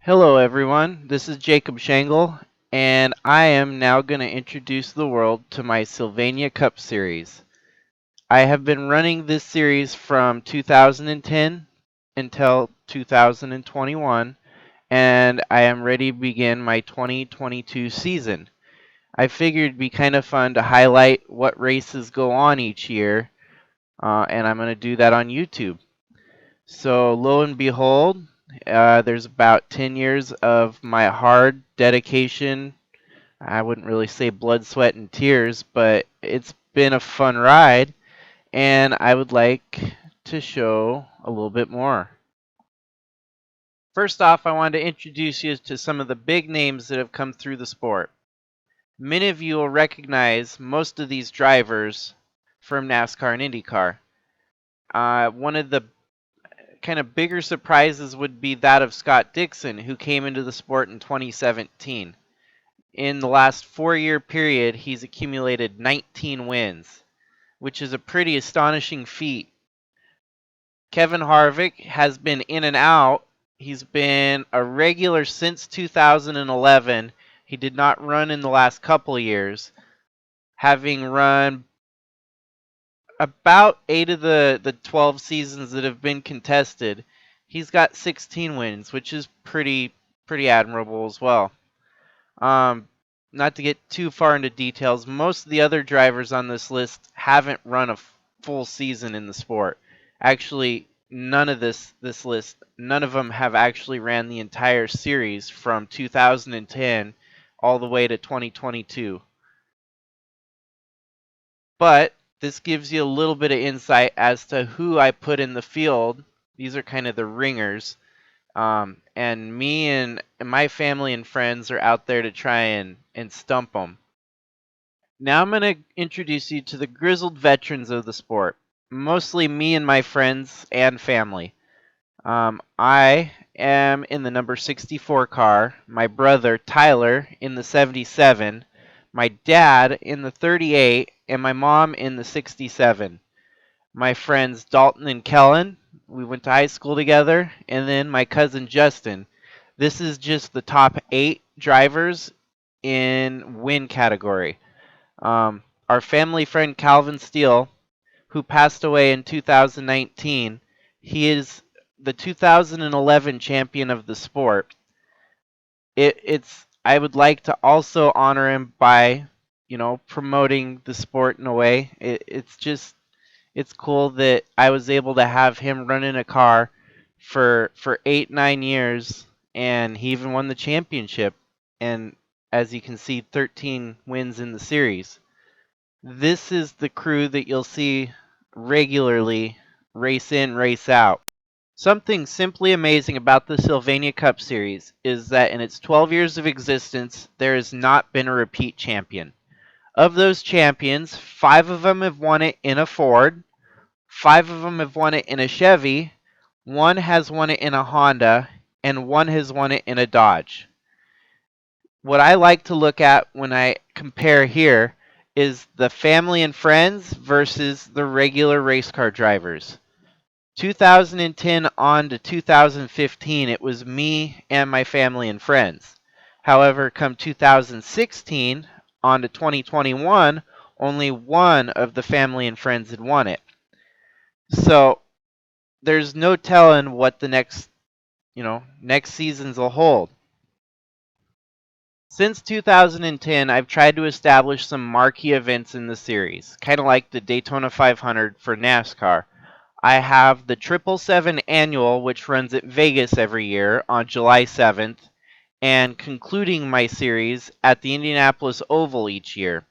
Hello everyone, this is Jacob Shangle, and I am now going to introduce the world to my Sylvania Cup Series. I have been running this series from 2010 until 2021, and I am ready to begin my 2022 season. I figured it'd be kind of fun to highlight what races go on each year, and I'm going to do that on YouTube. So lo and behold, there's about 10 years of my hard dedication. I wouldn't really say blood, sweat, and tears, but it's been a fun ride, and I would like to show a little bit more. First off, I wanted to introduce you to some of the big names that have come through the sport. Many of you will recognize most of these drivers from NASCAR and IndyCar. One of the kind of bigger surprises would be that of Scott Dixon, who came into the sport in 2017. In the last 4-year period, he's accumulated 19 wins, which is a pretty astonishing feat. Kevin Harvick has been in and out. He's been a regular since 2011. He did not run in the last couple years, having run about 8 of the 12 seasons that have been contested. He's got 16 wins, which is pretty admirable as well. Not to get too far into details, most of the other drivers on this list haven't run a full season in the sport. Actually, none of this list, none of them have actually ran the entire series from 2010 all the way to 2022. But this gives you a little bit of insight as to who I put in the field. These are kind of the ringers. And me and my family and friends are out there to try and stump them. Now I'm going to introduce you to the grizzled veterans of the sport, mostly me and my friends and family. I am in the number 64 car, my brother Tyler in the 77, my dad in the 38, and my mom in the 67. My friends Dalton and Kellen, we went to high school together, and then my cousin Justin. This is just the top 8 drivers in win category. Our family friend Calvin Steele, who passed away in 2019, he is the 2011 champion of the sport. It's I would like to also honor him by, promoting the sport in a way. It's cool that I was able to have him run in a car for 8-9 years, and he even won the championship. And as you can see, 13 wins in the series. This is the crew that you'll see regularly race in, race out. Something simply amazing about the Sylvania Cup Series is that in its 12 years of existence, there has not been a repeat champion. Of those champions, 5 of them have won it in a Ford, 5 of them have won it in a Chevy, 1 has won it in a Honda, and 1 has won it in a Dodge. What I like to look at when I compare here is the family and friends versus the regular race car drivers. 2010 on to 2015, it was me and my family and friends. However, come 2016 on to 2021, only one of the family and friends had won it. So there's no telling what the next seasons will hold. Since 2010, I've tried to establish some marquee events in the series, kind of like the Daytona 500 for NASCAR. I have the 777 Annual, which runs at Vegas every year on July 7th, and concluding my series at the Indianapolis Oval each year.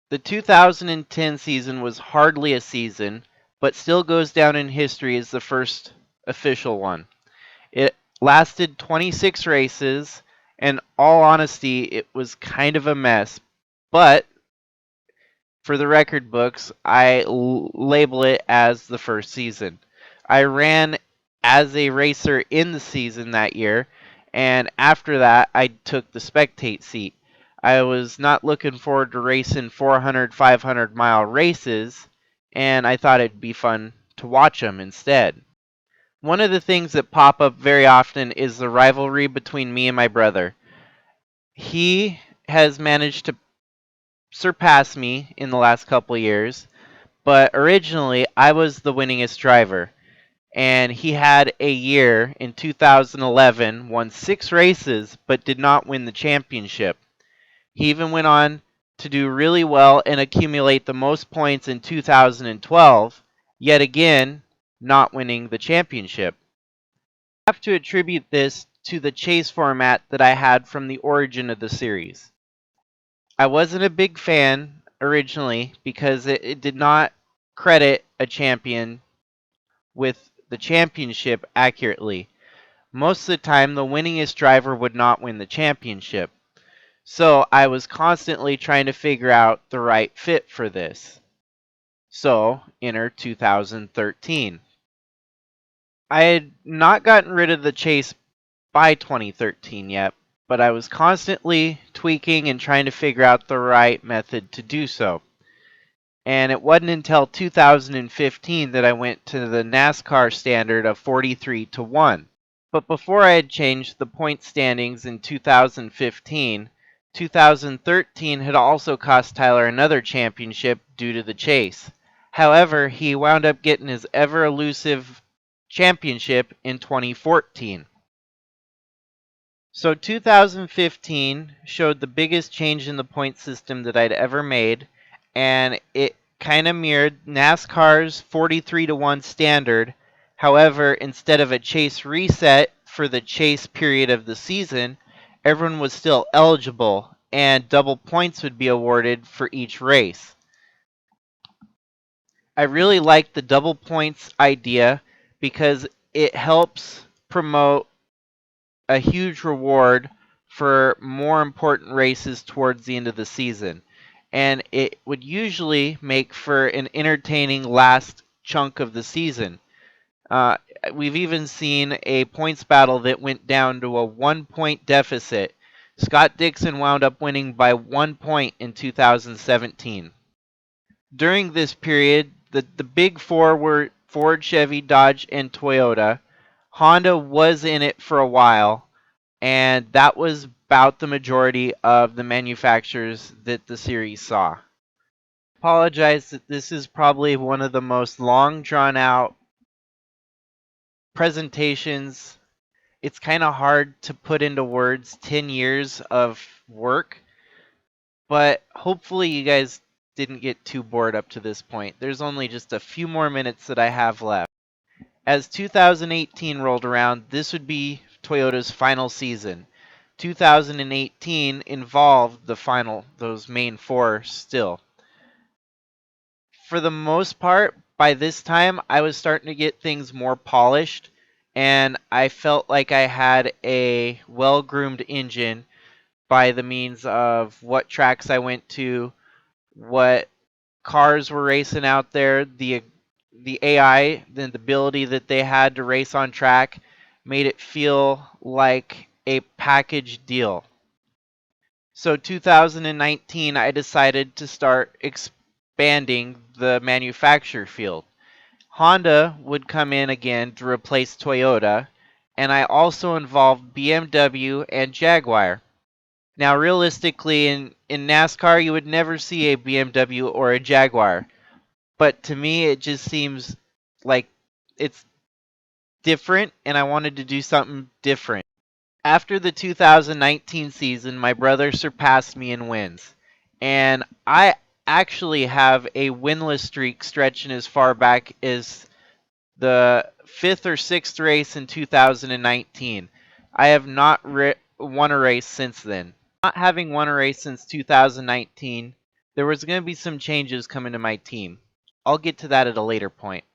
The 2010 season was hardly a season, but still goes down in history as the first official one. It lasted 26 races, and all honesty, it was kind of a mess, but for the record books, I label it as the first season. I ran as a racer in the season that year, and after that, I took the spectate seat. I was not looking forward to racing 400, 500-mile races, and I thought it'd be fun to watch them instead. One of the things that pop up very often is the rivalry between me and my brother. He has managed to surpass me in the last couple years, but originally I was the winningest driver. And he had a year in 2011, won 6 races, but did not win the championship. He even went on to do really well and accumulate the most points in 2012, yet again, not winning the championship. I have to attribute this to the chase format that I had from the origin of the series. I wasn't a big fan originally because it did not credit a champion with the championship accurately. Most of the time, the winningest driver would not win the championship. So I was constantly trying to figure out the right fit for this. So, enter 2013. I had not gotten rid of the chase by 2013 yet, but I was constantly tweaking and trying to figure out the right method to do so. And it wasn't until 2015 that I went to the NASCAR standard of 43-1. But before I had changed the point standings in 2015, 2013 had also cost Tyler another championship due to the chase. However, he wound up getting his ever elusive championship in 2014. So 2015 showed the biggest change in the point system that I'd ever made, and it kind of mirrored NASCAR's 43-1 standard. However, instead of a chase reset for the chase period of the season, everyone was still eligible, and double points would be awarded for each race. I really like the double points idea because it helps promote a huge reward for more important races towards the end of the season. And it would usually make for an entertaining last chunk of the season. Uh, we've even seen a points battle that went down to a 1 point deficit. Scott Dixon wound up winning by 1 point in 2017. During this period, the big four were Ford, Chevy, Dodge, and Toyota. Honda was in it for a while, and that was about the majority of the manufacturers that the series saw. Apologize that this is probably one of the most long drawn out presentations. It's kind of hard to put into words 10 years of work, but hopefully you guys didn't get too bored up to this point. There's only just a few more minutes that I have left. As 2018 rolled around, this would be Toyota's final season. 2018 involved those main four still. For the most part, by this time, I was starting to get things more polished, and I felt like I had a well-groomed engine by the means of what tracks I went to, what cars were racing out there, the AI, the ability that they had to race on track made it feel like a package deal. So 2019, I decided to start expanding the manufacturer field. Honda would come in again to replace Toyota, and I also involved BMW and Jaguar. Now, realistically, in NASCAR, you would never see a BMW or a Jaguar, but to me, it just seems like it's different, and I wanted to do something different. After the 2019 season, my brother surpassed me in wins, and I actually have a winless streak stretching as far back as the fifth or sixth race in 2019. I have not won a race since then. Not having won a race since 2019, there was going to be some changes coming to my team. I'll get to that at a later point.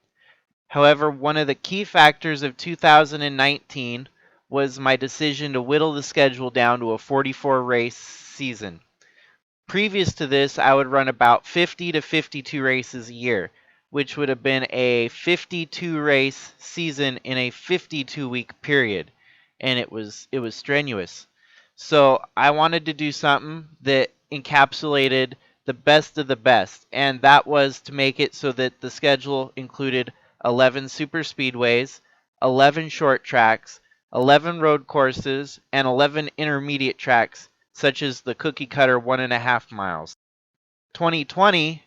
However, one of the key factors of 2019 was my decision to whittle the schedule down to a 44 race season. Previous to this, I would run about 50 to 52 races a year, which would have been a 52 race season in a 52-week period, and it was strenuous. So I wanted to do something that encapsulated the best of the best, and that was to make it so that the schedule included 11 super speedways, 11 short tracks, 11 road courses, and 11 intermediate tracks, such as the cookie cutter 1.5 miles. 2020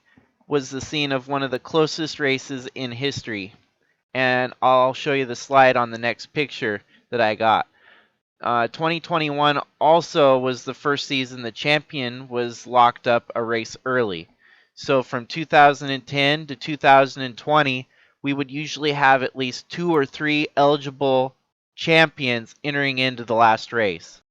was the scene of one of the closest races in history, and I'll show you the slide on the next picture that I got. 2021 also was the first season the champion was locked up a race early. So from 2010 to 2020, we would usually have at least 2 or 3 eligible champions entering into the last race.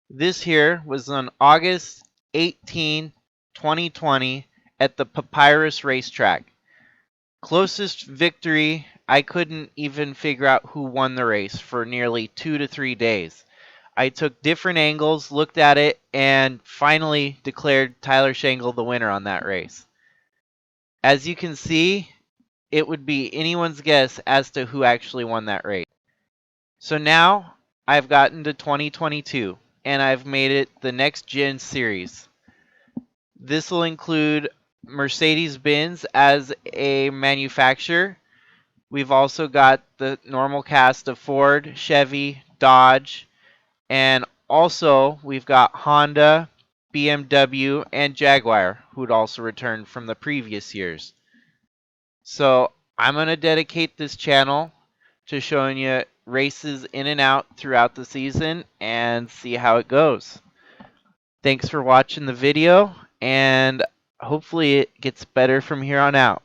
This here was on August 18, 2020 at the Papyrus Racetrack. Closest victory, I couldn't even figure out who won the race for nearly 2 to 3 days. I took different angles, looked at it, and finally declared Tyler Shangle the winner on that race. As you can see, it would be anyone's guess as to who actually won that race. So now I've gotten to 2022, and I've made it the next gen series. This will include Mercedes-Benz as a manufacturer. We've also got the normal cast of Ford, Chevy, Dodge, and also we've got Honda, BMW, and Jaguar, who'd also returned from the previous years. So I'm going to dedicate this channel to showing you races in and out throughout the season and see how it goes. Thanks for watching the video, and hopefully it gets better from here on out.